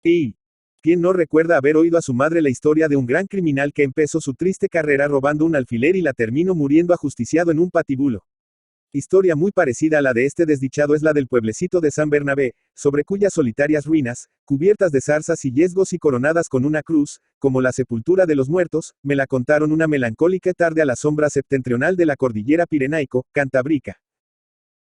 Y ¿quién no recuerda haber oído a su madre la historia de un gran criminal que empezó su triste carrera robando un alfiler y la terminó muriendo ajusticiado en un patíbulo? Historia muy parecida a la de este desdichado es la del pueblecito de San Bernabé, sobre cuyas solitarias ruinas, cubiertas de zarzas y yesgos y coronadas con una cruz, como la sepultura de los muertos, me la contaron una melancólica tarde a la sombra septentrional de la cordillera Pirenaico-Cantábrica.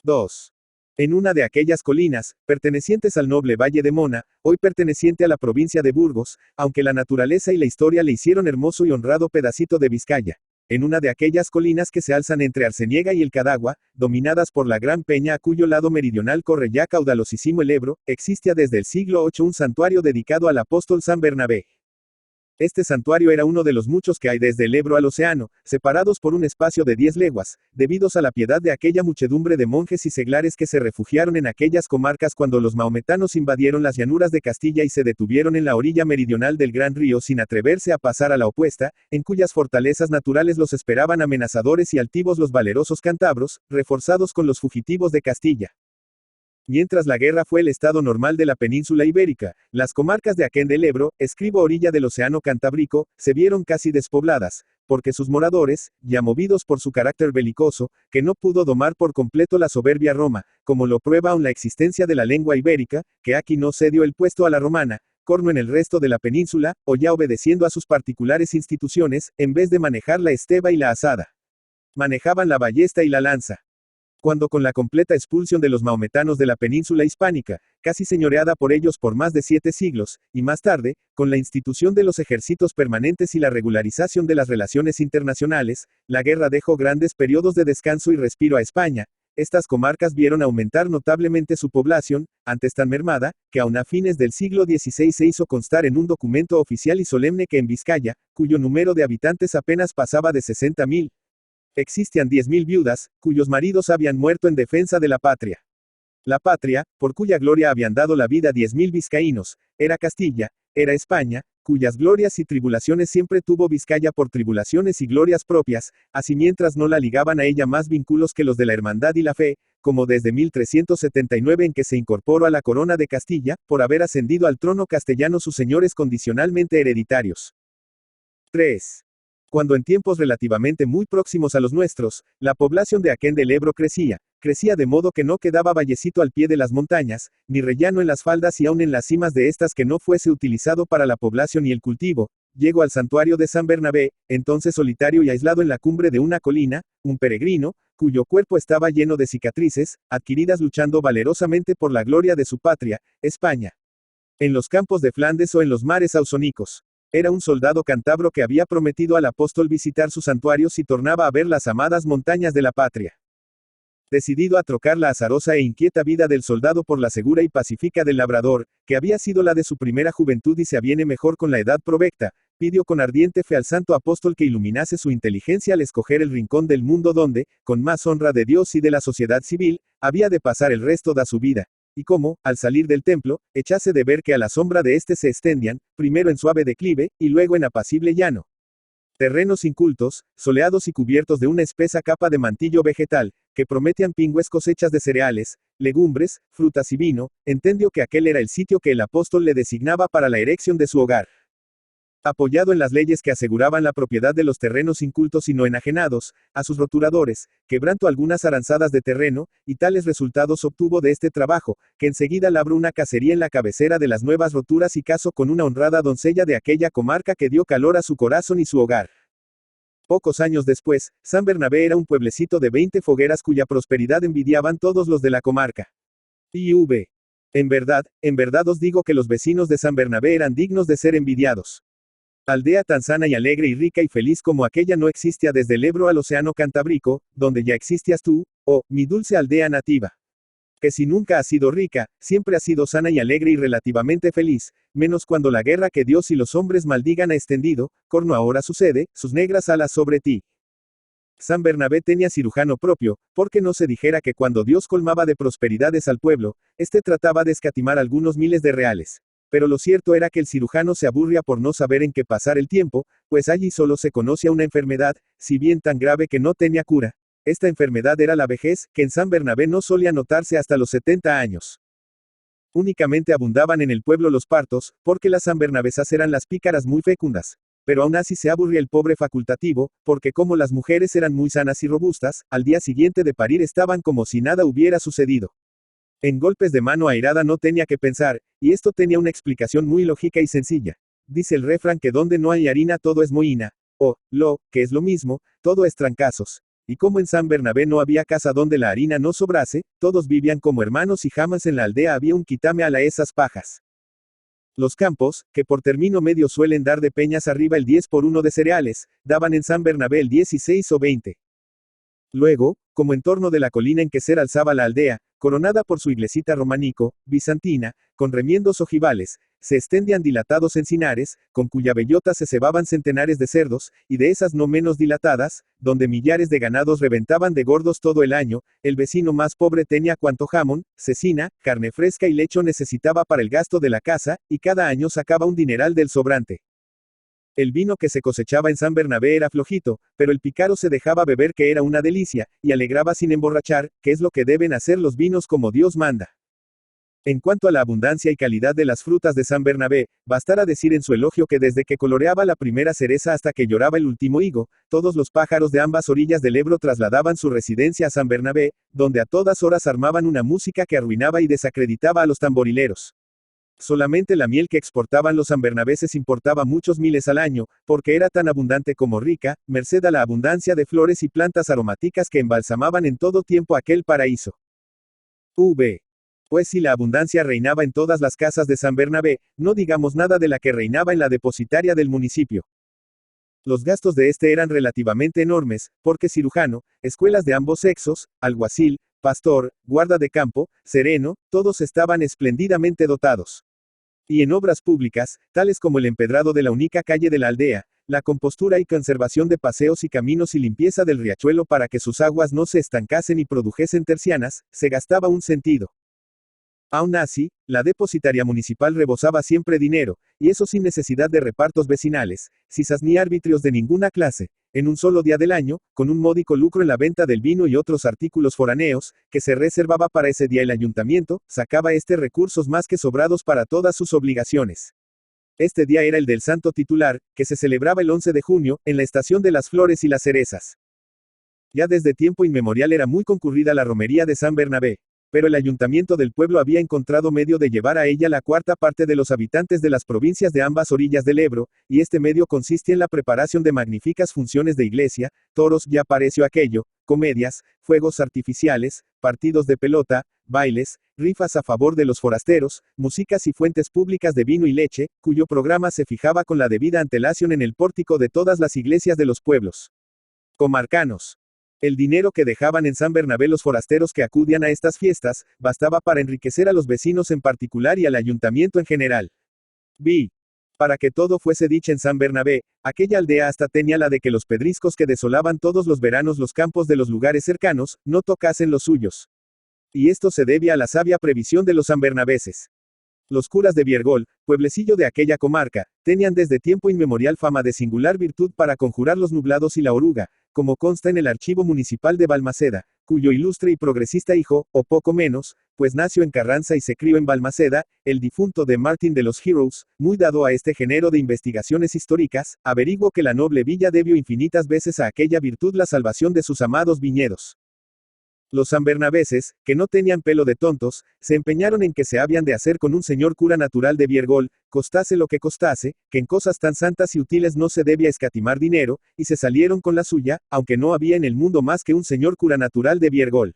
2. En una de aquellas colinas, pertenecientes al noble Valle de Mona, hoy perteneciente a la provincia de Burgos, aunque la naturaleza y la historia le hicieron hermoso y honrado pedacito de Vizcaya. En una de aquellas colinas que se alzan entre Arceniega y el Cadagua, dominadas por la gran peña a cuyo lado meridional corre ya caudalosísimo el Ebro, existía desde el siglo VIII un santuario dedicado al apóstol San Bernabé. Este santuario era uno de los muchos que hay desde el Ebro al océano, separados por un espacio de 10 leguas, debidos a la piedad de aquella muchedumbre de monjes y seglares que se refugiaron en aquellas comarcas cuando los maometanos invadieron las llanuras de Castilla y se detuvieron en la orilla meridional del gran río sin atreverse a pasar a la opuesta, en cuyas fortalezas naturales los esperaban amenazadores y altivos los valerosos cántabros, reforzados con los fugitivos de Castilla. Mientras la guerra fue el estado normal de la península ibérica, las comarcas de Aquén del Ebro, escribo orilla del océano Cantábrico, se vieron casi despobladas, porque sus moradores, ya movidos por su carácter belicoso, que no pudo domar por completo la soberbia Roma, como lo prueba aún la existencia de la lengua ibérica, que aquí no cedió el puesto a la romana, corno en el resto de la península, o ya obedeciendo a sus particulares instituciones, en vez de manejar la esteba y la azada. Manejaban la ballesta y la lanza. Cuando con la completa expulsión de los maometanos de la península hispánica, casi señoreada por ellos por más de 7 siglos, y más tarde, con la institución de los ejércitos permanentes y la regularización de las relaciones internacionales, la guerra dejó grandes periodos de descanso y respiro a España. Estas comarcas vieron aumentar notablemente su población, antes tan mermada, que aun a fines del siglo XVI se hizo constar en un documento oficial y solemne que en Vizcaya, cuyo número de habitantes apenas pasaba de 60.000, existían 10.000 viudas, cuyos maridos habían muerto en defensa de la patria. La patria, por cuya gloria habían dado la vida 10.000 vizcaínos, era Castilla, era España, cuyas glorias y tribulaciones siempre tuvo Vizcaya por tribulaciones y glorias propias, así mientras no la ligaban a ella más vínculos que los de la hermandad y la fe, como desde 1379 en que se incorporó a la corona de Castilla, por haber ascendido al trono castellano sus señores condicionalmente hereditarios. 3. Cuando en tiempos relativamente muy próximos a los nuestros, la población de Aquén del Ebro crecía de modo que no quedaba vallecito al pie de las montañas, ni rellano en las faldas y aun en las cimas de estas que no fuese utilizado para la población y el cultivo. Llegó al santuario de San Bernabé, entonces solitario y aislado en la cumbre de una colina, un peregrino, cuyo cuerpo estaba lleno de cicatrices, adquiridas luchando valerosamente por la gloria de su patria, España. En los campos de Flandes o en los mares ausónicos. Era un soldado cántabro que había prometido al apóstol visitar su santuario si tornaba a ver las amadas montañas de la patria. Decidido a trocar la azarosa e inquieta vida del soldado por la segura y pacífica del labrador, que había sido la de su primera juventud y se aviene mejor con la edad provecta, pidió con ardiente fe al santo apóstol que iluminase su inteligencia al escoger el rincón del mundo donde, con más honra de Dios y de la sociedad civil, había de pasar el resto de su vida. Y cómo, al salir del templo, echase de ver que a la sombra de éste se extendían, primero en suave declive, y luego en apacible llano, terrenos incultos, soleados y cubiertos de una espesa capa de mantillo vegetal, que prometían pingües cosechas de cereales, legumbres, frutas y vino. Entendió que aquel era el sitio que el apóstol le designaba para la erección de su hogar. Apoyado en las leyes que aseguraban la propiedad de los terrenos incultos y no enajenados, a sus roturadores, quebrantó algunas aranzadas de terreno, y tales resultados obtuvo de este trabajo, que enseguida labró una casería en la cabecera de las nuevas roturas y casó con una honrada doncella de aquella comarca que dio calor a su corazón y su hogar. Pocos años después, San Bernabé era un pueblecito de 20 fogueras cuya prosperidad envidiaban todos los de la comarca. IV. En verdad os digo que los vecinos de San Bernabé eran dignos de ser envidiados. Aldea tan sana y alegre y rica y feliz como aquella no existía desde el Ebro al océano Cantábrico, donde ya existías tú, oh, mi dulce aldea nativa. Que si nunca ha sido rica, siempre ha sido sana y alegre y relativamente feliz, menos cuando la guerra que Dios y los hombres maldigan ha extendido, corno ahora sucede, sus negras alas sobre ti. San Bernabé tenía cirujano propio, porque no se dijera que cuando Dios colmaba de prosperidades al pueblo, éste trataba de escatimar algunos miles de reales. Pero lo cierto era que el cirujano se aburría por no saber en qué pasar el tiempo, pues allí solo se conocía una enfermedad, si bien tan grave que no tenía cura. Esta enfermedad era la vejez, que en San Bernabé no solía notarse hasta los 70 años. Únicamente abundaban en el pueblo los partos, porque las sanbernabesas eran las pícaras muy fecundas. Pero aún así se aburría el pobre facultativo, porque como las mujeres eran muy sanas y robustas, al día siguiente de parir estaban como si nada hubiera sucedido. En golpes de mano airada no tenía que pensar, y esto tenía una explicación muy lógica y sencilla. Dice el refrán que donde no hay harina todo es mohina, o, que es lo mismo, todo es trancazos. Y como en San Bernabé no había casa donde la harina no sobrase, todos vivían como hermanos y jamás en la aldea había un quítame a esas pajas. Los campos, que por término medio suelen dar de peñas arriba el 10 por 1 de cereales, daban en San Bernabé el 16 o 20. Luego, como en torno de la colina en que se alzaba la aldea, coronada por su iglesita románico, bizantina, con remiendos ojivales, se extendían dilatados encinares, con cuya bellota se cebaban centenares de cerdos, y de esas no menos dilatadas, donde millares de ganados reventaban de gordos todo el año, el vecino más pobre tenía cuanto jamón, cecina, carne fresca y lecho necesitaba para el gasto de la casa, y cada año sacaba un dineral del sobrante. El vino que se cosechaba en San Bernabé era flojito, pero el pícaro se dejaba beber que era una delicia, y alegraba sin emborrachar, que es lo que deben hacer los vinos como Dios manda. En cuanto a la abundancia y calidad de las frutas de San Bernabé, bastará decir en su elogio que desde que coloreaba la primera cereza hasta que lloraba el último higo, todos los pájaros de ambas orillas del Ebro trasladaban su residencia a San Bernabé, donde a todas horas armaban una música que arruinaba y desacreditaba a los tamborileros. Solamente la miel que exportaban los sanbernabeses importaba muchos miles al año, porque era tan abundante como rica, merced a la abundancia de flores y plantas aromáticas que embalsamaban en todo tiempo aquel paraíso. Pues si la abundancia reinaba en todas las casas de San Bernabé, no digamos nada de la que reinaba en la depositaria del municipio. Los gastos de este eran relativamente enormes, porque cirujano, escuelas de ambos sexos, alguacil, pastor, guarda de campo, sereno, todos estaban espléndidamente dotados. Y en obras públicas, tales como el empedrado de la única calle de la aldea, la compostura y conservación de paseos y caminos y limpieza del riachuelo para que sus aguas no se estancasen y produjesen tercianas, se gastaba un sentido. Aún así, la depositaria municipal rebosaba siempre dinero, y eso sin necesidad de repartos vecinales, cisas ni arbitrios de ninguna clase, en un solo día del año, con un módico lucro en la venta del vino y otros artículos foráneos, que se reservaba para ese día el ayuntamiento, sacaba recursos más que sobrados para todas sus obligaciones. Este día era el del santo titular, que se celebraba el 11 de junio, en la estación de las flores y las cerezas. Ya desde tiempo inmemorial era muy concurrida la romería de San Bernabé. Pero el ayuntamiento del pueblo había encontrado medio de llevar a ella la cuarta parte de los habitantes de las provincias de ambas orillas del Ebro, y este medio consiste en la preparación de magníficas funciones de iglesia, toros, ya pareció aquello, comedias, fuegos artificiales, partidos de pelota, bailes, rifas a favor de los forasteros, músicas y fuentes públicas de vino y leche, cuyo programa se fijaba con la debida antelación en el pórtico de todas las iglesias de los pueblos comarcanos. El dinero que dejaban en San Bernabé los forasteros que acudían a estas fiestas, bastaba para enriquecer a los vecinos en particular y al ayuntamiento en general. Para que todo fuese dicho en San Bernabé, aquella aldea hasta tenía la de que los pedriscos que desolaban todos los veranos los campos de los lugares cercanos, no tocasen los suyos. Y esto se debía a la sabia previsión de los sanbernabeses. Los curas de Biergol, pueblecillo de aquella comarca, tenían desde tiempo inmemorial fama de singular virtud para conjurar los nublados y la oruga, como consta en el archivo municipal de Balmaceda, cuyo ilustre y progresista hijo, o poco menos, pues nació en Carranza y se crió en Balmaceda, el difunto de Martín de los Heroes, muy dado a este género de investigaciones históricas, averiguó que la noble villa debió infinitas veces a aquella virtud la salvación de sus amados viñedos. Los sanbernabeses, que no tenían pelo de tontos, se empeñaron en que se habían de hacer con un señor cura natural de Biergol, costase lo que costase, que en cosas tan santas y útiles no se debía escatimar dinero, y se salieron con la suya, aunque no había en el mundo más que un señor cura natural de Biergol.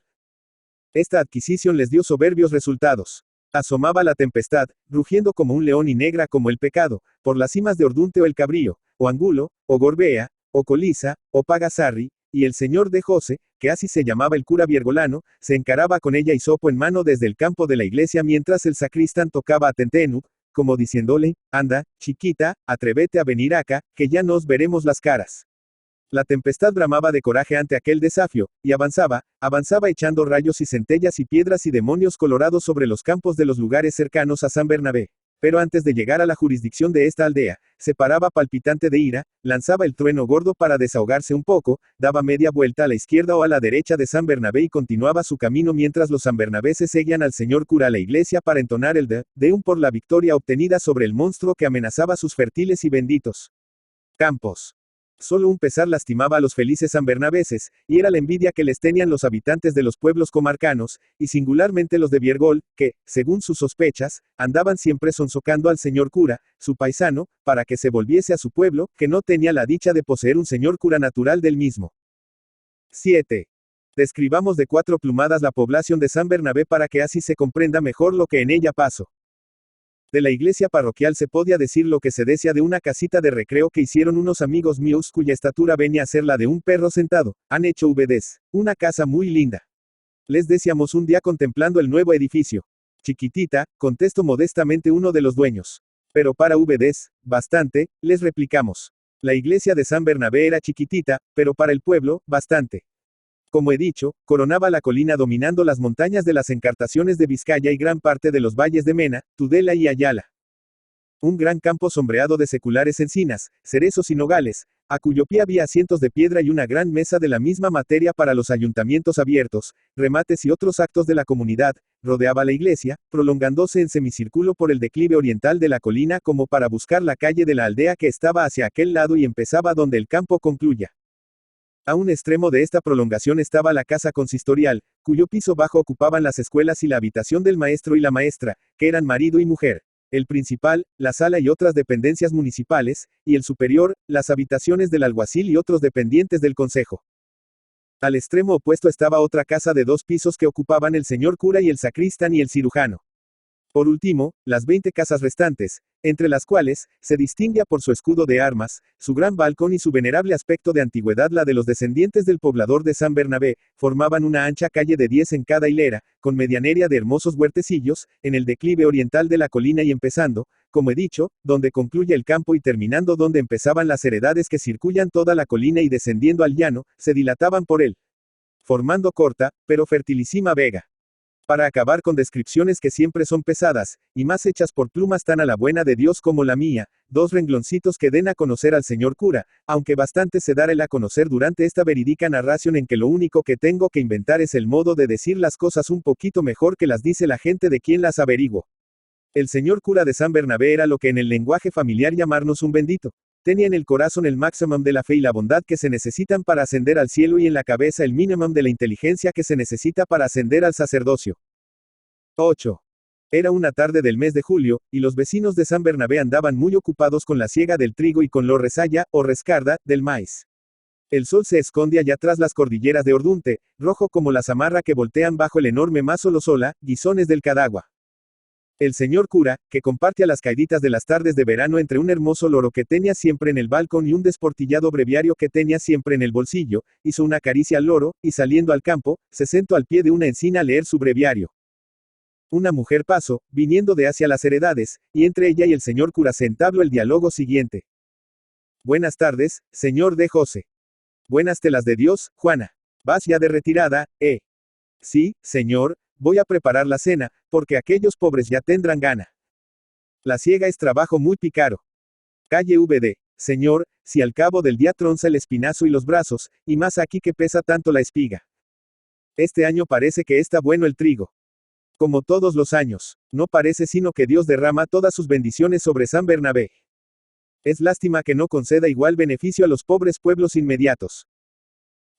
Esta adquisición les dio soberbios resultados. Asomaba la tempestad, rugiendo como un león y negra como el pecado, por las cimas de Ordunte o el Cabrío, o Angulo, o Gorbea, o Colisa, o Pagasarri, y el señor de José, que así se llamaba el cura biergolano, se encaraba con ella hisopo en mano desde el campo de la iglesia mientras el sacristán tocaba a Tentenub, como diciéndole, anda, chiquita, atrévete a venir acá, que ya nos veremos las caras. La tempestad bramaba de coraje ante aquel desafío, y avanzaba echando rayos y centellas y piedras y demonios colorados sobre los campos de los lugares cercanos a San Bernabé. Pero antes de llegar a la jurisdicción de esta aldea, se paraba palpitante de ira, lanzaba el trueno gordo para desahogarse un poco, daba media vuelta a la izquierda o a la derecha de San Bernabé y continuaba su camino mientras los sanbernabeses seguían al señor cura a la iglesia para entonar el Deum por la victoria obtenida sobre el monstruo que amenazaba sus fértiles y benditos campos. Solo un pesar lastimaba a los felices sanbernabeses, y era la envidia que les tenían los habitantes de los pueblos comarcanos, y singularmente los de Biergol, que, según sus sospechas, andaban siempre sonsocando al señor cura, su paisano, para que se volviese a su pueblo, que no tenía la dicha de poseer un señor cura natural del mismo. 7. Describamos de 4 plumadas la población de San Bernabé para que así se comprenda mejor lo que en ella pasó. De la iglesia parroquial se podía decir lo que se decía de una casita de recreo que hicieron unos amigos míos cuya estatura venía a ser la de un perro sentado. Han hecho VDs, una casa muy linda. Les decíamos un día contemplando el nuevo edificio. Chiquitita, contestó modestamente uno de los dueños. Pero para VDs, bastante, les replicamos. La iglesia de San Bernabé era chiquitita, pero para el pueblo, bastante. Como he dicho, coronaba la colina dominando las montañas de las encartaciones de Vizcaya y gran parte de los valles de Mena, Tudela y Ayala. Un gran campo sombreado de seculares encinas, cerezos y nogales, a cuyo pie había asientos de piedra y una gran mesa de la misma materia para los ayuntamientos abiertos, remates y otros actos de la comunidad, rodeaba la iglesia, prolongándose en semicírculo por el declive oriental de la colina como para buscar la calle de la aldea que estaba hacia aquel lado y empezaba donde el campo concluya. A un extremo de esta prolongación estaba la casa consistorial, cuyo piso bajo ocupaban las escuelas y la habitación del maestro y la maestra, que eran marido y mujer. El principal, la sala y otras dependencias municipales, y el superior, las habitaciones del alguacil y otros dependientes del concejo. Al extremo opuesto estaba otra casa de 2 pisos que ocupaban el señor cura y el sacristán y el cirujano. Por último, las 20 casas restantes, entre las cuales, se distinguía por su escudo de armas, su gran balcón y su venerable aspecto de antigüedad la de los descendientes del poblador de San Bernabé, formaban una ancha calle de 10 en cada hilera, con medianeria de hermosos huertecillos, en el declive oriental de la colina y empezando, como he dicho, donde concluye el campo y terminando donde empezaban las heredades que circulan toda la colina y descendiendo al llano, se dilataban por él, formando corta, pero fertilísima vega. Para acabar con descripciones que siempre son pesadas, y más hechas por plumas tan a la buena de Dios como la mía, 2 rengloncitos que den a conocer al señor cura, aunque bastante se dará el a conocer durante esta verídica narración en que lo único que tengo que inventar es el modo de decir las cosas un poquito mejor que las dice la gente de quien las averiguo. El señor cura de San Bernabé era lo que en el lenguaje familiar llamarnos un bendito. Tenía en el corazón el máximum de la fe y la bondad que se necesitan para ascender al cielo y en la cabeza el mínimum de la inteligencia que se necesita para ascender al sacerdocio. 8. Era una tarde del mes de julio, y los vecinos de San Bernabé andaban muy ocupados con la siega del trigo y con la rezalla, o rescarda, del maíz. El sol se esconde allá tras las cordilleras de Ordunte, rojo como la zamarra que voltean bajo el enorme mazo Lozola, guisones del Cadagua. El señor cura, que comparte a las caiditas de las tardes de verano entre un hermoso loro que tenía siempre en el balcón y un desportillado breviario que tenía siempre en el bolsillo, hizo una caricia al loro, y saliendo al campo, se sentó al pie de una encina a leer su breviario. Una mujer pasó, viniendo de hacia las heredades, y entre ella y el señor cura se entabló el diálogo siguiente. Buenas tardes, señor de José. Buenas telas de Dios, Juana. ¿Vas ya de retirada, Sí, señor. Voy a preparar la cena, porque aquellos pobres ya tendrán gana. La siega es trabajo muy pícaro. Calle VD, señor, si al cabo del día tronza el espinazo y los brazos, y más aquí que pesa tanto la espiga. Este año parece que está bueno el trigo. Como todos los años, no parece sino que Dios derrama todas sus bendiciones sobre San Bernabé. Es lástima que no conceda igual beneficio a los pobres pueblos inmediatos.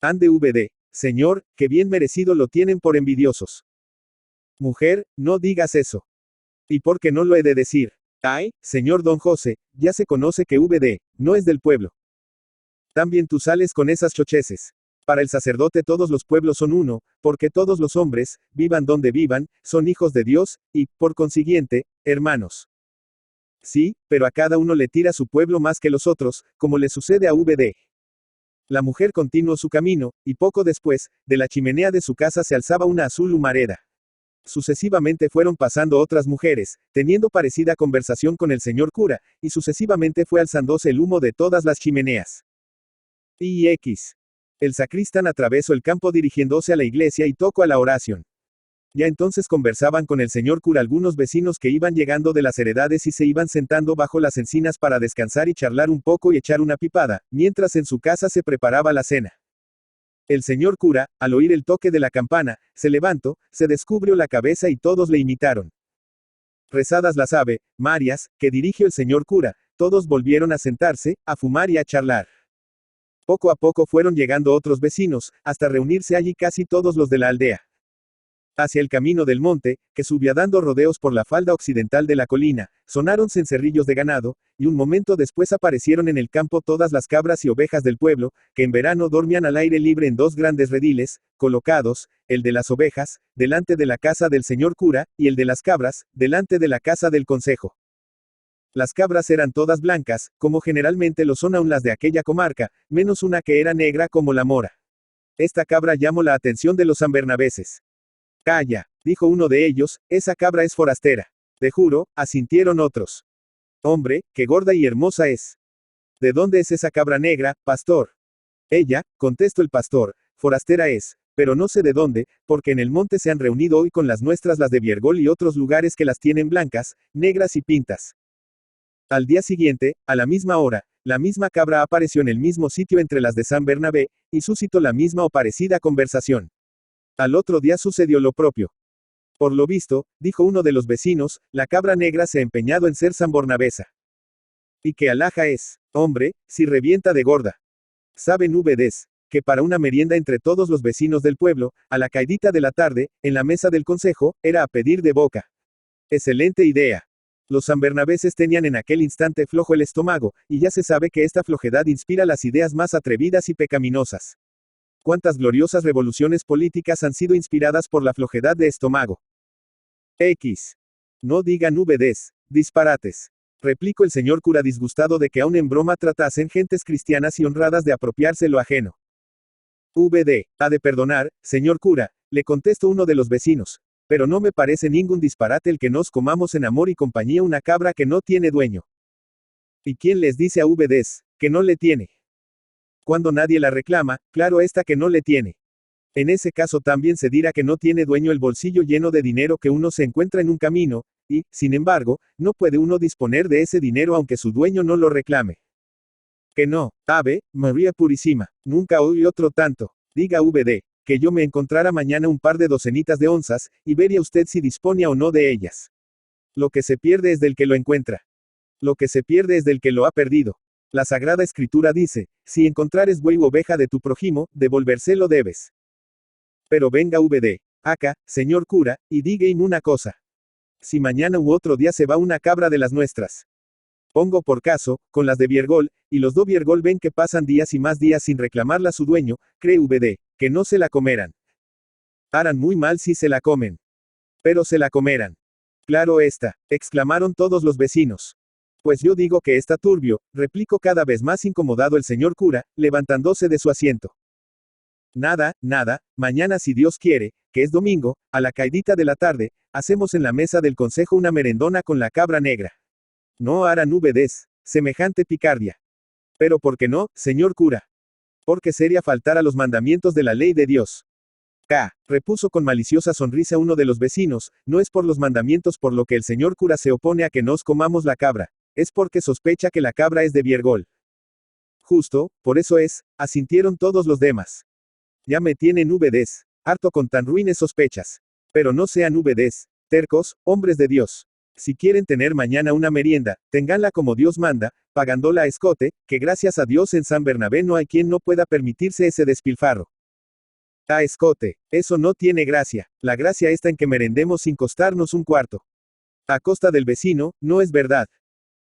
Ande VD, señor, que bien merecido lo tienen por envidiosos. Mujer, no digas eso. ¿Y por qué no lo he de decir? Ay, señor don José, ya se conoce que VD, no es del pueblo. También tú sales con esas chocheces. Para el sacerdote todos los pueblos son uno, porque todos los hombres, vivan donde vivan, son hijos de Dios, y, por consiguiente, hermanos. Sí, pero a cada uno le tira su pueblo más que los otros, como le sucede a VD. La mujer continuó su camino, y poco después, de la chimenea de su casa se alzaba una azul humareda. Sucesivamente fueron pasando otras mujeres, teniendo parecida conversación con el señor cura, y sucesivamente fue alzándose el humo de todas las chimeneas. El sacristán atravesó el campo dirigiéndose a la iglesia y tocó a la oración. Ya entonces conversaban con el señor cura algunos vecinos que iban llegando de las heredades y se iban sentando bajo las encinas para descansar y charlar un poco y echar una pipada, mientras en su casa se preparaba la cena. El señor cura, al oír el toque de la campana, se levantó, se descubrió la cabeza y todos le imitaron. Rezadas las Ave Marias, que dirigió el señor cura, todos volvieron a sentarse, a fumar y a charlar. Poco a poco fueron llegando otros vecinos, hasta reunirse allí casi todos los de la aldea. Hacia el camino del monte, que subía dando rodeos por la falda occidental de la colina, sonaron cencerrillos de ganado, y un momento después aparecieron en el campo todas las cabras y ovejas del pueblo, que en verano dormían al aire libre en dos grandes rediles, colocados, el de las ovejas, delante de la casa del señor cura, y el de las cabras, delante de la casa del consejo. Las cabras eran todas blancas, como generalmente lo son aún las de aquella comarca, menos una que era negra como la mora. Esta cabra llamó la atención de los sanbernaveses. Calla, dijo uno de ellos, esa cabra es forastera. Te juro, asintieron otros. Hombre, qué gorda y hermosa es. ¿De dónde es esa cabra negra, pastor? Ella, contestó el pastor, forastera es, pero no sé de dónde, porque en el monte se han reunido hoy con las nuestras las de Biergol y otros lugares que las tienen blancas, negras y pintas. Al día siguiente, a la misma hora, la misma cabra apareció en el mismo sitio entre las de San Bernabé, y suscitó la misma o parecida conversación. Al otro día sucedió lo propio. Por lo visto, dijo uno de los vecinos, la cabra negra se ha empeñado en ser sanbornavesa. Y que alhaja es, hombre, si revienta de gorda. Saben ustedes, que para una merienda entre todos los vecinos del pueblo, a la caidita de la tarde, en la mesa del consejo, era a pedir de boca. Excelente idea. Los sanbernaveses tenían en aquel instante flojo el estómago, y ya se sabe que esta flojedad inspira las ideas más atrevidas y pecaminosas. ¿Cuántas gloriosas revoluciones políticas han sido inspiradas por la flojedad de estómago? X. No digan ustedes disparates. Replicó el señor cura disgustado de que aún en broma tratasen gentes cristianas y honradas de apropiarse lo ajeno. VD, ha de perdonar, señor cura, le contestó uno de los vecinos, pero no me parece ningún disparate el que nos comamos en amor y compañía una cabra que no tiene dueño. ¿Y quién les dice a ustedes que no le tiene? Cuando nadie la reclama, claro está que no le tiene. En ese caso también se dirá que no tiene dueño el bolsillo lleno de dinero que uno se encuentra en un camino, y, sin embargo, no puede uno disponer de ese dinero aunque su dueño no lo reclame. Que no, Ave María Purísima, nunca oí otro tanto. Diga VD, que yo me encontrara mañana un par de docenitas de onzas, y vería usted si dispone o no de ellas. Lo que se pierde es del que lo encuentra. Lo que se pierde es del que lo ha perdido. La Sagrada Escritura dice, si encontrares buey u oveja de tu prójimo, devolvérselo debes. Pero venga VD, acá, señor cura, y dígame una cosa. Si mañana u otro día se va una cabra de las nuestras. Pongo por caso, con las de Biergol, y los do Biergol ven que pasan días y más días sin reclamarla a su dueño, cree VD, que no se la comerán. Harán muy mal si se la comen. Pero se la comerán. Claro está, exclamaron todos los vecinos. Pues yo digo que está turbio, replicó cada vez más incomodado el señor cura, levantándose de su asiento. Nada, mañana si Dios quiere, que es domingo, a la caidita de la tarde, hacemos en la mesa del consejo una merendona con la cabra negra. No harán ustedes semejante picardia. Pero ¿por qué no, señor cura? Porque sería faltar a los mandamientos de la ley de Dios. Repuso con maliciosa sonrisa uno de los vecinos, no es por los mandamientos por lo que el señor cura se opone a que nos comamos la cabra. Es porque sospecha que la cabra es de Biergol. Justo, por eso es, asintieron todos los demás. Ya me tienen ustedes harto con tan ruines sospechas. Pero no sean ustedes tercos, hombres de Dios. Si quieren tener mañana una merienda, tenganla como Dios manda, pagándola a escote, que gracias a Dios en San Bernabé no hay quien no pueda permitirse ese despilfarro. A escote, eso no tiene gracia, la gracia está en que merendemos sin costarnos un cuarto. A costa del vecino, no es verdad.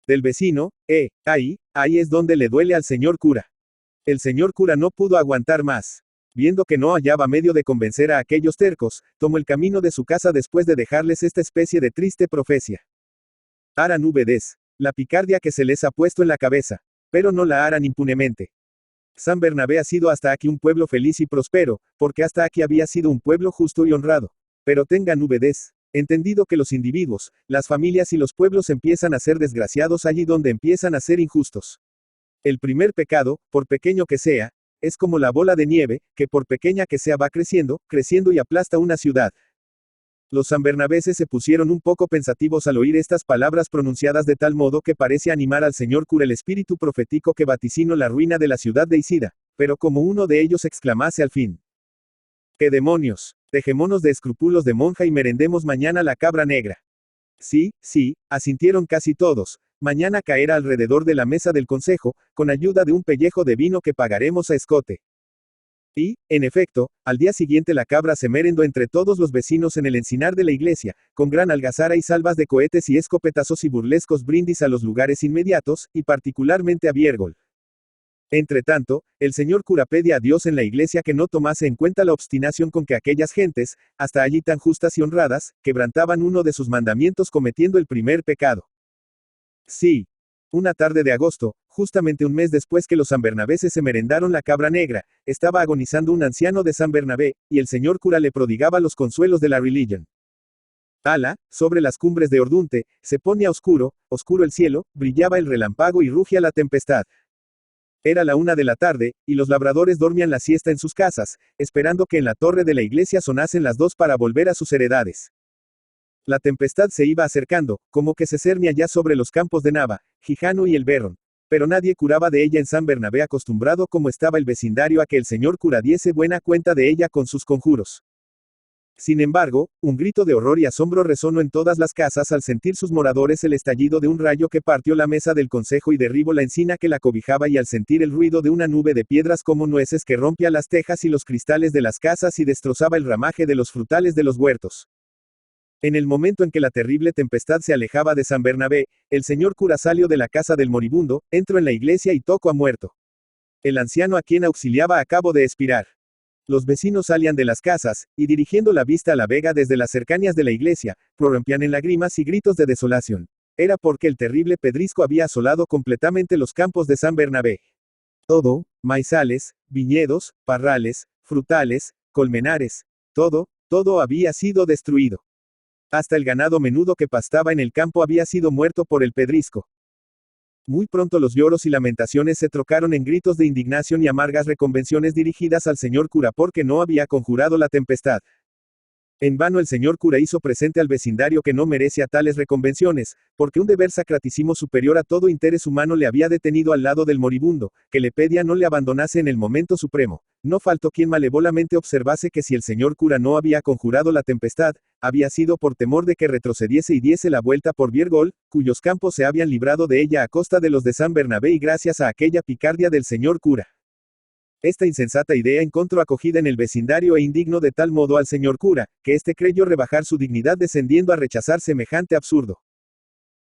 Del vecino, ahí es donde le duele al señor cura. El señor cura no pudo aguantar más. Viendo que no hallaba medio de convencer a aquellos tercos, tomó el camino de su casa después de dejarles esta especie de triste profecía. Harán ustedes la picardia que se les ha puesto en la cabeza, pero no la harán impunemente. San Bernabé ha sido hasta aquí un pueblo feliz y próspero, porque hasta aquí había sido un pueblo justo y honrado. Pero tengan ustedes entendido que los individuos, las familias y los pueblos empiezan a ser desgraciados allí donde empiezan a ser injustos. El primer pecado, por pequeño que sea, es como la bola de nieve, que por pequeña que sea va creciendo, creciendo y aplasta una ciudad. Los sanbernabeses se pusieron un poco pensativos al oír estas palabras pronunciadas de tal modo que parece animar al señor cura el espíritu profético que vaticinó la ruina de la ciudad de Isida, pero como uno de ellos exclamase al fin: ¡qué demonios! Dejémonos de escrúpulos de monja y merendemos mañana la cabra negra. Sí, sí, asintieron casi todos. Mañana caerá alrededor de la mesa del consejo, con ayuda de un pellejo de vino que pagaremos a escote. Y, en efecto, al día siguiente la cabra se merendó entre todos los vecinos en el encinar de la iglesia, con gran algazara y salvas de cohetes y escopetazos y burlescos brindis a los lugares inmediatos, y particularmente a Biergol. Entretanto, el señor cura pedía a Dios en la iglesia que no tomase en cuenta la obstinación con que aquellas gentes, hasta allí tan justas y honradas, quebrantaban uno de sus mandamientos cometiendo el primer pecado. Sí. Una tarde de agosto, justamente un mes después que los sanbernabeses se merendaron la cabra negra, estaba agonizando un anciano de San Bernabé, y el señor cura le prodigaba los consuelos de la religión. Ala, sobre las cumbres de Ordunte, se ponía oscuro, oscuro el cielo, brillaba el relámpago y rugía la tempestad. Era la 1 de la tarde, y los labradores dormían la siesta en sus casas, esperando que en la torre de la iglesia sonasen las 2 para volver a sus heredades. La tempestad se iba acercando, como que se cernía ya sobre los campos de Nava, Gijano y el Berrón. Pero nadie curaba de ella en San Bernabé, acostumbrado como estaba el vecindario a que el señor cura diese buena cuenta de ella con sus conjuros. Sin embargo, un grito de horror y asombro resonó en todas las casas al sentir sus moradores el estallido de un rayo que partió la mesa del consejo y derribó la encina que la cobijaba, y al sentir el ruido de una nube de piedras como nueces que rompía las tejas y los cristales de las casas y destrozaba el ramaje de los frutales de los huertos. En el momento en que la terrible tempestad se alejaba de San Bernabé, el señor cura salió de la casa del moribundo, entró en la iglesia y tocó a muerto. El anciano a quien auxiliaba acabó de expirar. Los vecinos salían de las casas, y dirigiendo la vista a la vega desde las cercanías de la iglesia, prorrumpían en lágrimas y gritos de desolación. Era porque el terrible pedrisco había asolado completamente los campos de San Bernabé. Todo, maizales, viñedos, parrales, frutales, colmenares, todo había sido destruido. Hasta el ganado menudo que pastaba en el campo había sido muerto por el pedrisco. Muy pronto los lloros y lamentaciones se trocaron en gritos de indignación y amargas reconvenciones dirigidas al señor cura porque no había conjurado la tempestad. En vano el señor cura hizo presente al vecindario que no merecía tales reconvenciones, porque un deber sacratísimo superior a todo interés humano le había detenido al lado del moribundo, que le pedía no le abandonase en el momento supremo. No faltó quien malévolamente observase que si el señor cura no había conjurado la tempestad, había sido por temor de que retrocediese y diese la vuelta por Biergol, cuyos campos se habían librado de ella a costa de los de San Bernabé y gracias a aquella picardia del señor cura. Esta insensata idea encontró acogida en el vecindario e indignó de tal modo al señor cura, que éste creyó rebajar su dignidad descendiendo a rechazar semejante absurdo.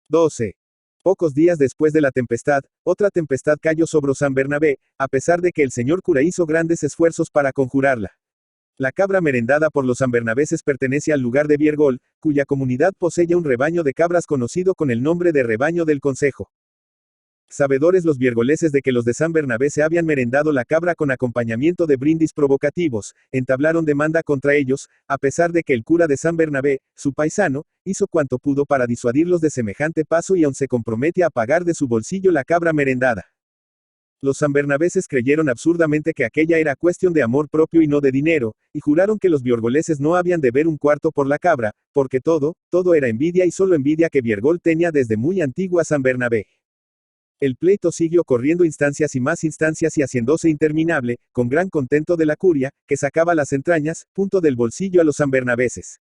12. Pocos días después de la tempestad, otra tempestad cayó sobre San Bernabé, a pesar de que el señor cura hizo grandes esfuerzos para conjurarla. La cabra merendada por los sanbernabeses pertenece al lugar de Biergol, cuya comunidad posee un rebaño de cabras conocido con el nombre de rebaño del consejo. Sabedores los biergoleses de que los de San Bernabé se habían merendado la cabra con acompañamiento de brindis provocativos, entablaron demanda contra ellos, a pesar de que el cura de San Bernabé, su paisano, hizo cuanto pudo para disuadirlos de semejante paso y aún se compromete a pagar de su bolsillo la cabra merendada. Los sanbernabeses creyeron absurdamente que aquella era cuestión de amor propio y no de dinero, y juraron que los biergoleses no habían de ver un cuarto por la cabra, porque todo era envidia y solo envidia que Biergol tenía desde muy antiguo a San Bernabé. El pleito siguió corriendo instancias y más instancias y haciéndose interminable, con gran contento de la curia, que sacaba las entrañas, del bolsillo a los sanbernabeses.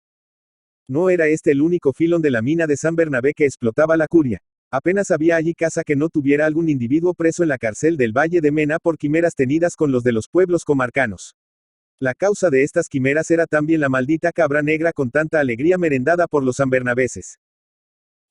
No era este el único filón de la mina de San Bernabé que explotaba la curia. Apenas había allí casa que no tuviera algún individuo preso en la cárcel del Valle de Mena por quimeras tenidas con los de los pueblos comarcanos. La causa de estas quimeras era también la maldita cabra negra con tanta alegría merendada por los sanbernabeses.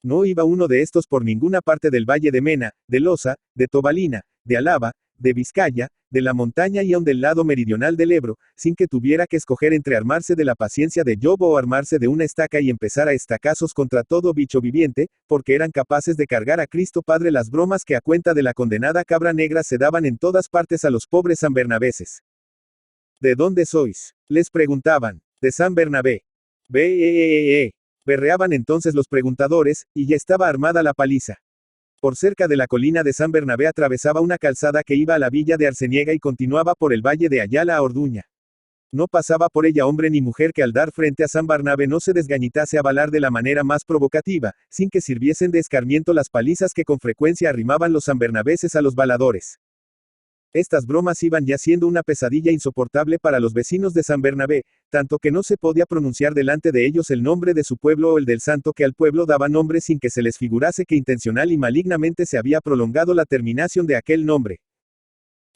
No iba uno de estos por ninguna parte del Valle de Mena, de Losa, de Tobalina, de Alaba, de Vizcaya, de la montaña y aun del lado meridional del Ebro, sin que tuviera que escoger entre armarse de la paciencia de Job o armarse de una estaca y empezar a estacazos contra todo bicho viviente, porque eran capaces de cargar a Cristo Padre las bromas que a cuenta de la condenada cabra negra se daban en todas partes a los pobres sanbernabeses. ¿De dónde sois?, les preguntaban. De San Bernabé. Berreaban entonces los preguntadores, y ya estaba armada la paliza. Por cerca de la colina de San Bernabé atravesaba una calzada que iba a la villa de Arceniega y continuaba por el valle de Ayala a Orduña. No pasaba por ella hombre ni mujer que al dar frente a San Barnabé no se desgañitase a balar de la manera más provocativa, sin que sirviesen de escarmiento las palizas que con frecuencia arrimaban los sanbernabeses a los baladores. Estas bromas iban ya siendo una pesadilla insoportable para los vecinos de San Bernabé, tanto que no se podía pronunciar delante de ellos el nombre de su pueblo o el del santo que al pueblo daba nombre sin que se les figurase que intencional y malignamente se había prolongado la terminación de aquel nombre.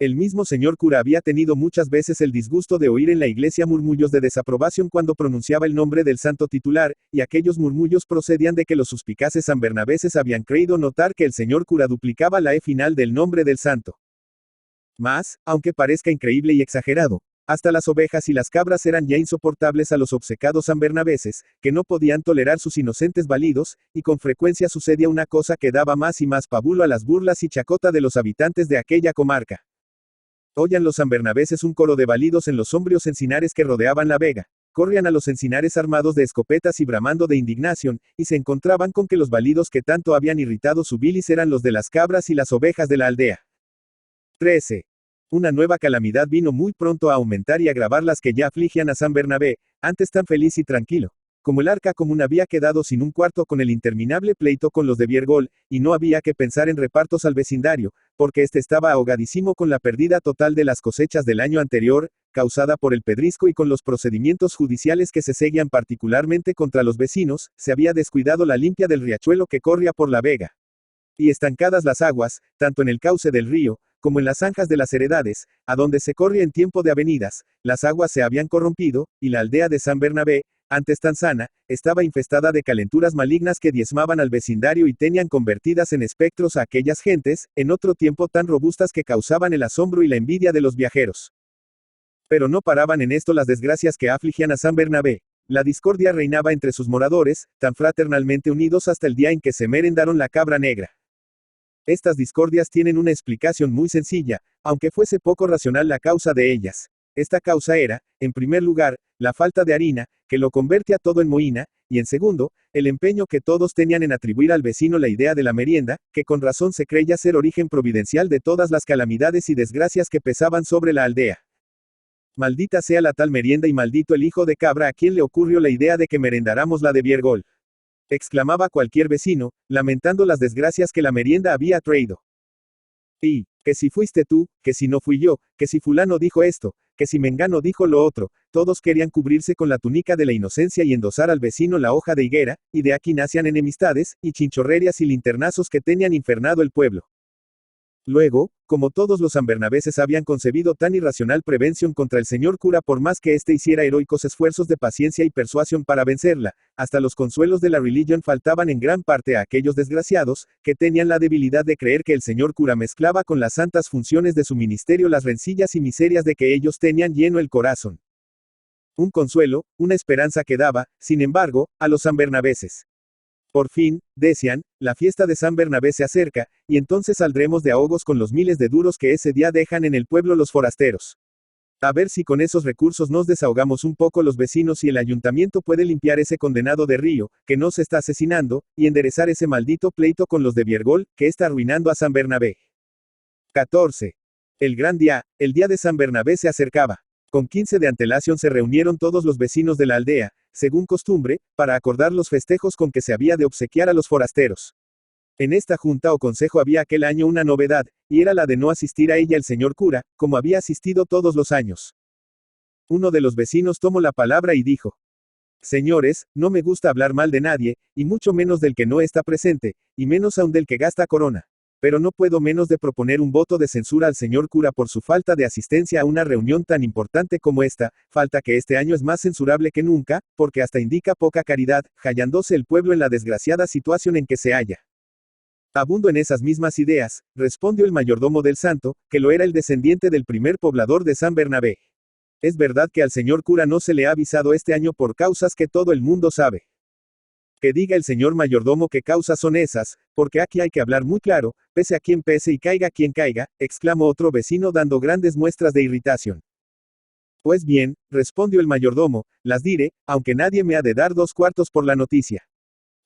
El mismo señor cura había tenido muchas veces el disgusto de oír en la iglesia murmullos de desaprobación cuando pronunciaba el nombre del santo titular, y aquellos murmullos procedían de que los suspicaces sanbernabeses habían creído notar que el señor cura duplicaba la e final del nombre del santo. Mas, aunque parezca increíble y exagerado, hasta las ovejas y las cabras eran ya insoportables a los obcecados sanbernabeses, que no podían tolerar sus inocentes balidos, y con frecuencia sucedía una cosa que daba más y más pábulo a las burlas y chacota de los habitantes de aquella comarca. Oían los sanbernabeses un coro de balidos en los sombríos encinares que rodeaban la vega, corrían a los encinares armados de escopetas y bramando de indignación, y se encontraban con que los balidos que tanto habían irritado su bilis eran los de las cabras y las ovejas de la aldea. 13. Una nueva calamidad vino muy pronto a aumentar y agravar las que ya afligían a San Bernabé, antes tan feliz y tranquilo. Como el arca común había quedado sin un cuarto con el interminable pleito con los de Biergol, y no había que pensar en repartos al vecindario, porque éste estaba ahogadísimo con la pérdida total de las cosechas del año anterior, causada por el pedrisco y con los procedimientos judiciales que se seguían particularmente contra los vecinos, se había descuidado la limpia del riachuelo que corría por la vega. Y estancadas las aguas, tanto en el cauce del río, como en las zanjas de las heredades, a donde se corría en tiempo de avenidas, las aguas se habían corrompido, y la aldea de San Bernabé, antes tan sana, estaba infestada de calenturas malignas que diezmaban al vecindario y tenían convertidas en espectros a aquellas gentes, en otro tiempo tan robustas que causaban el asombro y la envidia de los viajeros. Pero no paraban en esto las desgracias que afligían a San Bernabé. La discordia reinaba entre sus moradores, tan fraternalmente unidos hasta el día en que se merendaron la cabra negra. Estas discordias tienen una explicación muy sencilla, aunque fuese poco racional la causa de ellas. Esta causa era, en primer lugar, la falta de harina, que lo convierte a todo en mohina, y en segundo, el empeño que todos tenían en atribuir al vecino la idea de la merienda, que con razón se creía ser origen providencial de todas las calamidades y desgracias que pesaban sobre la aldea. Maldita sea la tal merienda y maldito el hijo de cabra a quien le ocurrió la idea de que merendáramos la de Biergol. Exclamaba cualquier vecino, lamentando las desgracias que la merienda había traído. Y, que si fuiste tú, que si no fui yo, que si fulano dijo esto, que si mengano dijo lo otro, todos querían cubrirse con la túnica de la inocencia y endosar al vecino la hoja de higuera, y de aquí nacían enemistades, y chinchorrerias y linternazos que tenían infernado el pueblo. Luego, como todos los sanbernabeses habían concebido tan irracional prevención contra el señor cura por más que éste hiciera heroicos esfuerzos de paciencia y persuasión para vencerla, hasta los consuelos de la religión faltaban en gran parte a aquellos desgraciados, que tenían la debilidad de creer que el señor cura mezclaba con las santas funciones de su ministerio las rencillas y miserias de que ellos tenían lleno el corazón. Un consuelo, una esperanza que daba, sin embargo, a los sanbernabeses. Por fin, decían, la fiesta de San Bernabé se acerca, y entonces saldremos de ahogos con los miles de duros que ese día dejan en el pueblo los forasteros. A ver si con esos recursos nos desahogamos un poco los vecinos y el ayuntamiento puede limpiar ese condenado de río, que nos está asesinando, y enderezar ese maldito pleito con los de Biergol, que está arruinando a San Bernabé. 14. El gran día, el día de San Bernabé se acercaba. Con 15 de antelación se reunieron todos los vecinos de la aldea, según costumbre, para acordar los festejos con que se había de obsequiar a los forasteros. En esta junta o consejo había aquel año una novedad, y era la de no asistir a ella el señor cura, como había asistido todos los años. Uno de los vecinos tomó la palabra y dijo: Señores, no me gusta hablar mal de nadie, y mucho menos del que no está presente, y menos aún del que gasta corona. Pero no puedo menos de proponer un voto de censura al señor cura por su falta de asistencia a una reunión tan importante como esta, falta que este año es más censurable que nunca, porque hasta indica poca caridad, hallándose el pueblo en la desgraciada situación en que se halla. Abundo en esas mismas ideas, respondió el mayordomo del santo, que lo era el descendiente del primer poblador de San Bernabé. Es verdad que al señor cura no se le ha avisado este año por causas que todo el mundo sabe. Que diga el señor mayordomo qué causas son esas, porque aquí hay que hablar muy claro, pese a quien pese y caiga quien caiga, exclamó otro vecino dando grandes muestras de irritación. Pues bien, respondió el mayordomo, las diré, aunque nadie me ha de dar 2 cuartos por la noticia.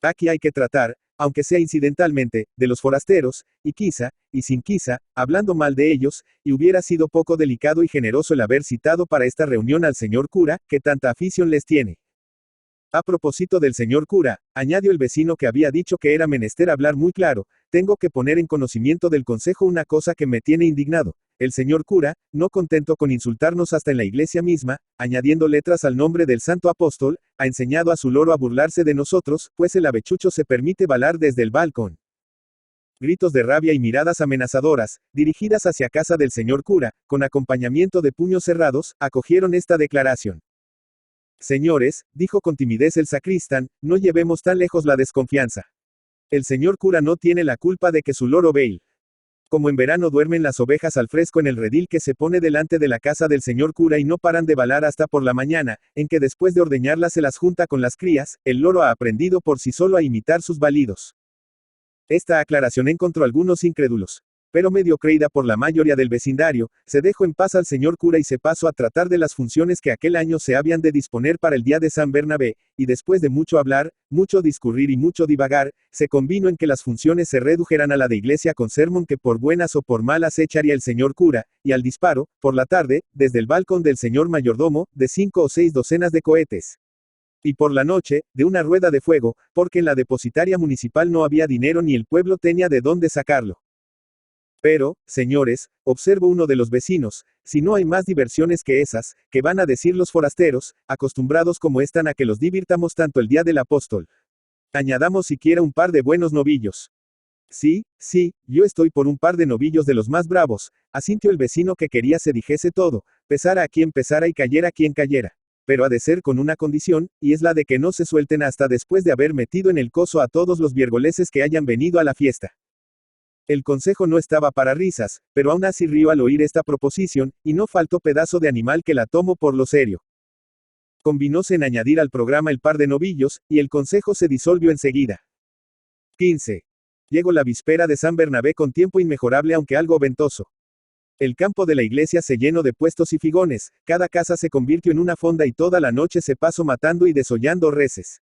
Aquí hay que tratar, aunque sea incidentalmente, de los forasteros, y quizá, y sin quizá, hablando mal de ellos, y hubiera sido poco delicado y generoso el haber citado para esta reunión al señor cura, que tanta afición les tiene. A propósito del señor cura, añadió el vecino que había dicho que era menester hablar muy claro, tengo que poner en conocimiento del consejo una cosa que me tiene indignado. El señor cura, no contento con insultarnos hasta en la iglesia misma, añadiendo letras al nombre del santo apóstol, ha enseñado a su loro a burlarse de nosotros, pues el avechucho se permite balar desde el balcón. Gritos de rabia y miradas amenazadoras, dirigidas hacia casa del señor cura, con acompañamiento de puños cerrados, acogieron esta declaración. Señores, dijo con timidez el sacristán, no llevemos tan lejos la desconfianza. El señor cura no tiene la culpa de que su loro Bale. Como en verano duermen las ovejas al fresco en el redil que se pone delante de la casa del señor cura y no paran de balar hasta por la mañana, en que después de ordeñarlas se las junta con las crías, el loro ha aprendido por sí solo a imitar sus balidos. Esta aclaración encontró algunos incrédulos. Pero medio creída por la mayoría del vecindario, se dejó en paz al señor cura y se pasó a tratar de las funciones que aquel año se habían de disponer para el día de San Bernabé, y después de mucho hablar, mucho discurrir y mucho divagar, se convino en que las funciones se redujeran a la de iglesia con sermón que por buenas o por malas echaría el señor cura, y al disparo, por la tarde, desde el balcón del señor mayordomo, de 5 o 6 docenas de cohetes. Y por la noche, de una rueda de fuego, porque en la depositaria municipal no había dinero ni el pueblo tenía de dónde sacarlo. Pero, señores, observó uno de los vecinos, si no hay más diversiones que esas, que van a decir los forasteros, acostumbrados como están a que los divirtamos tanto el día del apóstol. Añadamos siquiera un par de buenos novillos. Sí, yo estoy por un par de novillos de los más bravos, asintió el vecino que quería se dijese todo, pesara a quien pesara y cayera a quien cayera. Pero ha de ser con una condición, y es la de que no se suelten hasta después de haber metido en el coso a todos los viergoleses que hayan venido a la fiesta. El consejo no estaba para risas, pero aún así rió al oír esta proposición, y no faltó pedazo de animal que la tomó por lo serio. Convinóse en añadir al programa el par de novillos, y el consejo se disolvió enseguida. 15. Llegó la víspera de San Bernabé con tiempo inmejorable aunque algo ventoso. El campo de la iglesia se llenó de puestos y figones, cada casa se convirtió en una fonda y toda la noche se pasó matando y desollando reses.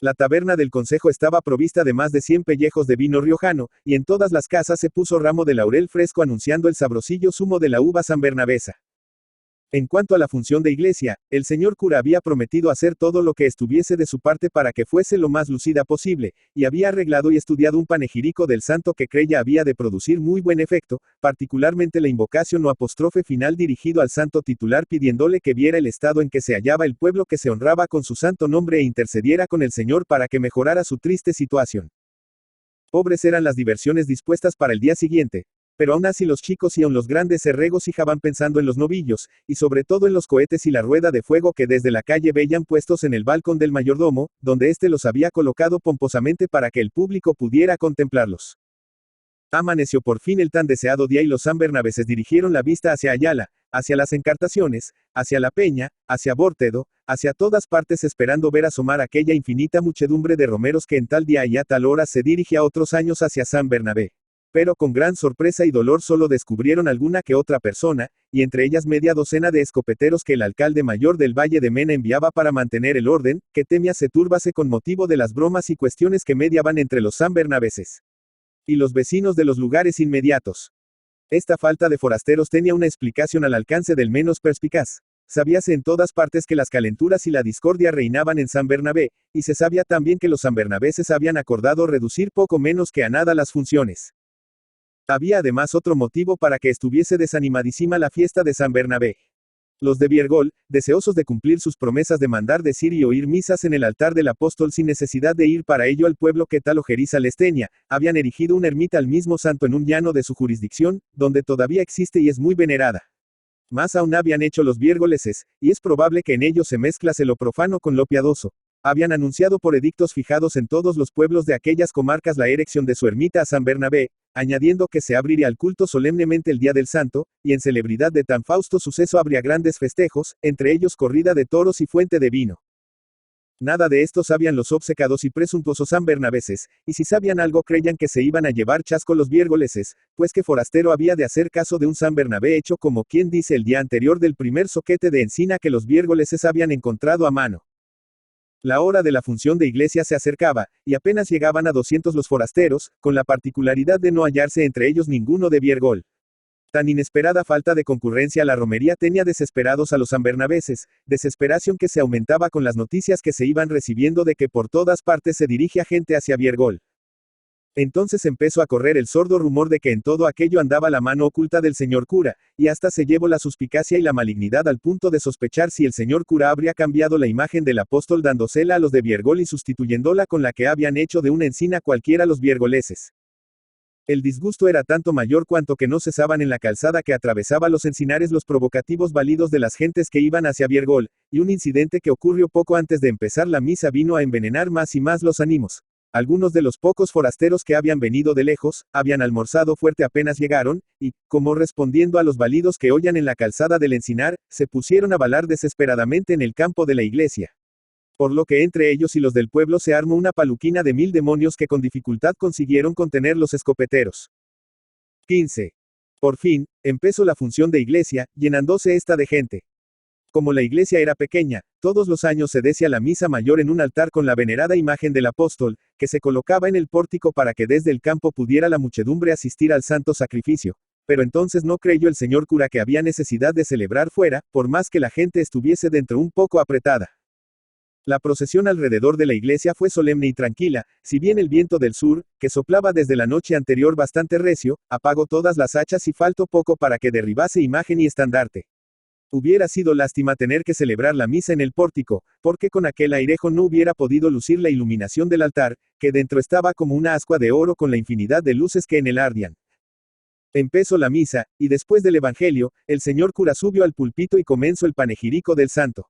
La taberna del consejo estaba provista de más de 100 pellejos de vino riojano, y en todas las casas se puso ramo de laurel fresco anunciando el sabrosillo zumo de la uva sanbernabesa. En cuanto a la función de iglesia, el señor cura había prometido hacer todo lo que estuviese de su parte para que fuese lo más lucida posible, y había arreglado y estudiado un panegírico del santo que creía había de producir muy buen efecto, particularmente la invocación o apóstrofe final dirigido al santo titular pidiéndole que viera el estado en que se hallaba el pueblo que se honraba con su santo nombre e intercediera con el Señor para que mejorara su triste situación. Pobres eran las diversiones dispuestas para el día siguiente. Pero aún así los chicos y aun los grandes se regocijaban pensando en los novillos, y sobre todo en los cohetes y la rueda de fuego que desde la calle veían puestos en el balcón del mayordomo, donde éste los había colocado pomposamente para que el público pudiera contemplarlos. Amaneció por fin el tan deseado día y los sanbernabeses dirigieron la vista hacia Ayala, hacia las Encartaciones, hacia la Peña, hacia Bórtedo, hacia todas partes esperando ver asomar aquella infinita muchedumbre de romeros que en tal día y a tal hora se dirigía otros años hacia San Bernabé. Pero con gran sorpresa y dolor solo descubrieron alguna que otra persona, y entre ellas media docena de escopeteros que el alcalde mayor del Valle de Mena enviaba para mantener el orden, que temía se turbase con motivo de las bromas y cuestiones que mediaban entre los sanbernabeses y los vecinos de los lugares inmediatos. Esta falta de forasteros tenía una explicación al alcance del menos perspicaz. Sabíase en todas partes que las calenturas y la discordia reinaban en San Bernabé, y se sabía también que los sanbernabeses habían acordado reducir poco menos que a nada las funciones. Había además otro motivo para que estuviese desanimadísima la fiesta de San Bernabé. Los de Biergol, deseosos de cumplir sus promesas de mandar decir y oír misas en el altar del apóstol sin necesidad de ir para ello al pueblo que tal ojeriza les tenía, habían erigido una ermita al mismo santo en un llano de su jurisdicción, donde todavía existe y es muy venerada. Más aún habían hecho los biergoleses, y es probable que en ello se mezclase lo profano con lo piadoso. Habían anunciado por edictos fijados en todos los pueblos de aquellas comarcas la erección de su ermita a San Bernabé, añadiendo que se abriría al culto solemnemente el día del santo, y en celebridad de tan fausto suceso habría grandes festejos, entre ellos corrida de toros y fuente de vino. Nada de esto sabían los obcecados y presuntuosos sanbernabeses, y si sabían algo creían que se iban a llevar chasco los biergoleses, pues que forastero había de hacer caso de un San Bernabé hecho como quien dice el día anterior del primer soquete de encina que los biergoleses habían encontrado a mano. La hora de la función de iglesia se acercaba, y apenas llegaban a 200 los forasteros, con la particularidad de no hallarse entre ellos ninguno de Biergol. Tan inesperada falta de concurrencia a la romería tenía desesperados a los sanbernaveses, desesperación que se aumentaba con las noticias que se iban recibiendo de que por todas partes se dirigía gente hacia Biergol. Entonces empezó a correr el sordo rumor de que en todo aquello andaba la mano oculta del señor cura, y hasta se llevó la suspicacia y la malignidad al punto de sospechar si el señor cura habría cambiado la imagen del apóstol dándosela a los de Biergol y sustituyéndola con la que habían hecho de una encina cualquiera los biergoleses. El disgusto era tanto mayor cuanto que no cesaban en la calzada que atravesaba los encinares los provocativos balidos de las gentes que iban hacia Biergol, y un incidente que ocurrió poco antes de empezar la misa vino a envenenar más y más los ánimos. Algunos de los pocos forasteros que habían venido de lejos, habían almorzado fuerte apenas llegaron, y, como respondiendo a los balidos que oían en la calzada del encinar, se pusieron a balar desesperadamente en el campo de la iglesia. Por lo que entre ellos y los del pueblo se armó una paluquina de 1000 demonios que con dificultad consiguieron contener los escopeteros. 15. Por fin, empezó la función de iglesia, llenándose esta de gente. Como la iglesia era pequeña, todos los años se decía la misa mayor en un altar con la venerada imagen del apóstol, que se colocaba en el pórtico para que desde el campo pudiera la muchedumbre asistir al santo sacrificio. Pero entonces no creyó el señor cura que había necesidad de celebrar fuera, por más que la gente estuviese dentro un poco apretada. La procesión alrededor de la iglesia fue solemne y tranquila, si bien el viento del sur, que soplaba desde la noche anterior bastante recio, apagó todas las hachas y faltó poco para que derribase imagen y estandarte. Hubiera sido lástima tener que celebrar la misa en el pórtico, porque con aquel airejo no hubiera podido lucir la iluminación del altar, que dentro estaba como una ascua de oro con la infinidad de luces que en él ardían. Empezó la misa, y después del evangelio, el señor cura subió al púlpito y comenzó el panegírico del santo.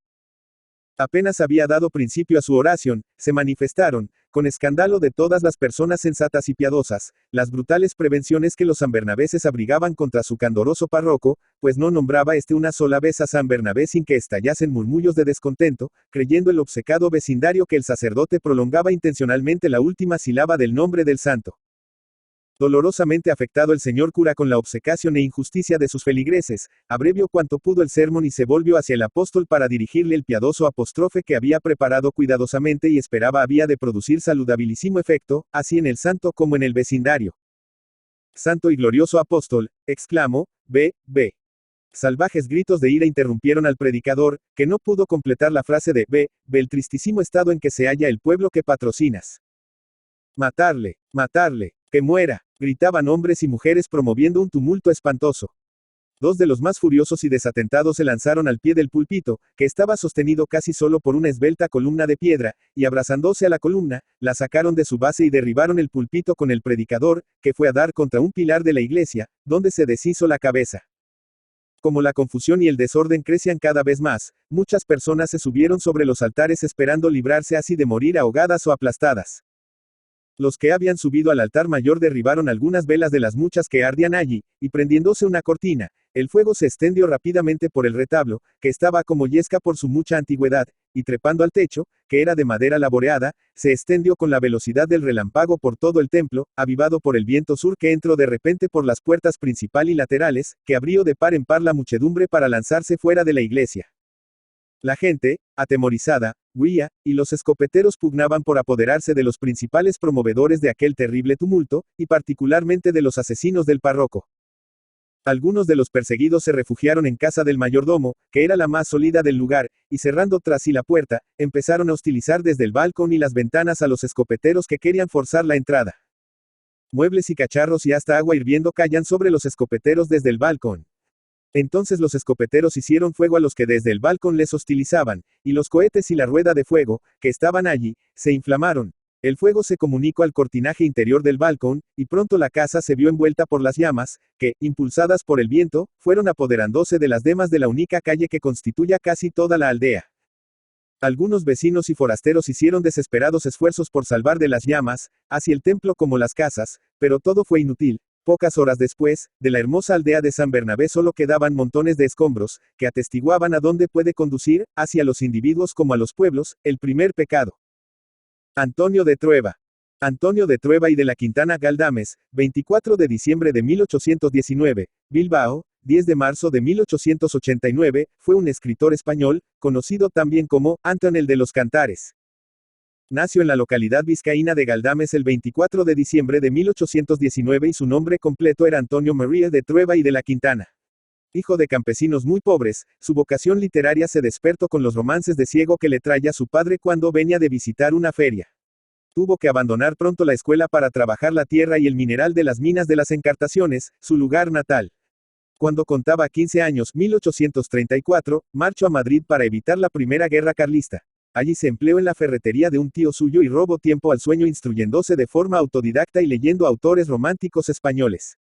Apenas había dado principio a su oración, se manifestaron, con escándalo de todas las personas sensatas y piadosas, las brutales prevenciones que los sanbernaveses abrigaban contra su candoroso párroco, pues no nombraba una sola vez a San Bernabé sin que estallasen murmullos de descontento, creyendo el obcecado vecindario que el sacerdote prolongaba intencionalmente la última sílaba del nombre del santo. Dolorosamente afectado el señor cura con la obcecación e injusticia de sus feligreses, abrevió cuanto pudo el sermón y se volvió hacia el apóstol para dirigirle el piadoso apóstrofe que había preparado cuidadosamente y esperaba había de producir saludabilísimo efecto, así en el santo como en el vecindario. Santo y glorioso apóstol, exclamó, ve. Salvajes gritos de ira interrumpieron al predicador, que no pudo completar la frase de ve el tristísimo estado en que se halla el pueblo que patrocinas. Matarle, que muera, gritaban hombres y mujeres promoviendo un tumulto espantoso. Dos de los más furiosos y desatentados se lanzaron al pie del púlpito, que estaba sostenido casi solo por una esbelta columna de piedra, y abrazándose a la columna, la sacaron de su base y derribaron el púlpito con el predicador, que fue a dar contra un pilar de la iglesia, donde se deshizo la cabeza. Como la confusión y el desorden crecían cada vez más, muchas personas se subieron sobre los altares esperando librarse así de morir ahogadas o aplastadas. Los que habían subido al altar mayor derribaron algunas velas de las muchas que ardían allí, y prendiéndose una cortina, el fuego se extendió rápidamente por el retablo, que estaba como yesca por su mucha antigüedad, y trepando al techo, que era de madera laboreada, se extendió con la velocidad del relámpago por todo el templo, avivado por el viento sur que entró de repente por las puertas principal y laterales, que abrió de par en par la muchedumbre para lanzarse fuera de la iglesia. La gente, atemorizada, huía, y los escopeteros pugnaban por apoderarse de los principales promovedores de aquel terrible tumulto, y particularmente de los asesinos del párroco. Algunos de los perseguidos se refugiaron en casa del mayordomo, que era la más sólida del lugar, y cerrando tras sí la puerta, empezaron a hostilizar desde el balcón y las ventanas a los escopeteros que querían forzar la entrada. Muebles y cacharros y hasta agua hirviendo caían sobre los escopeteros desde el balcón. Entonces los escopeteros hicieron fuego a los que desde el balcón les hostilizaban, y los cohetes y la rueda de fuego, que estaban allí, se inflamaron. El fuego se comunicó al cortinaje interior del balcón, y pronto la casa se vio envuelta por las llamas, que, impulsadas por el viento, fueron apoderándose de las demas de la única calle que constituya casi toda la aldea. Algunos vecinos y forasteros hicieron desesperados esfuerzos por salvar de las llamas, así el templo como las casas, pero todo fue inútil. Pocas horas después, de la hermosa aldea de San Bernabé solo quedaban montones de escombros, que atestiguaban a dónde puede conducir, hacia los individuos como a los pueblos, el primer pecado. Antonio de Trueba. Antonio de Trueba y de la Quintana Galdames, 24 de diciembre de 1819, Bilbao, 10 de marzo de 1889, fue un escritor español, conocido también como Antón el de los Cantares. Nació en la localidad vizcaína de Galdames el 24 de diciembre de 1819 y su nombre completo era Antonio María de Trueba y de la Quintana. Hijo de campesinos muy pobres, su vocación literaria se despertó con los romances de ciego que le traía su padre cuando venía de visitar una feria. Tuvo que abandonar pronto la escuela para trabajar la tierra y el mineral de las minas de las Encartaciones, su lugar natal. Cuando contaba 15 años, 1834, marchó a Madrid para evitar la Primera Guerra Carlista. Allí se empleó en la ferretería de un tío suyo y robó tiempo al sueño instruyéndose de forma autodidacta y leyendo autores románticos españoles.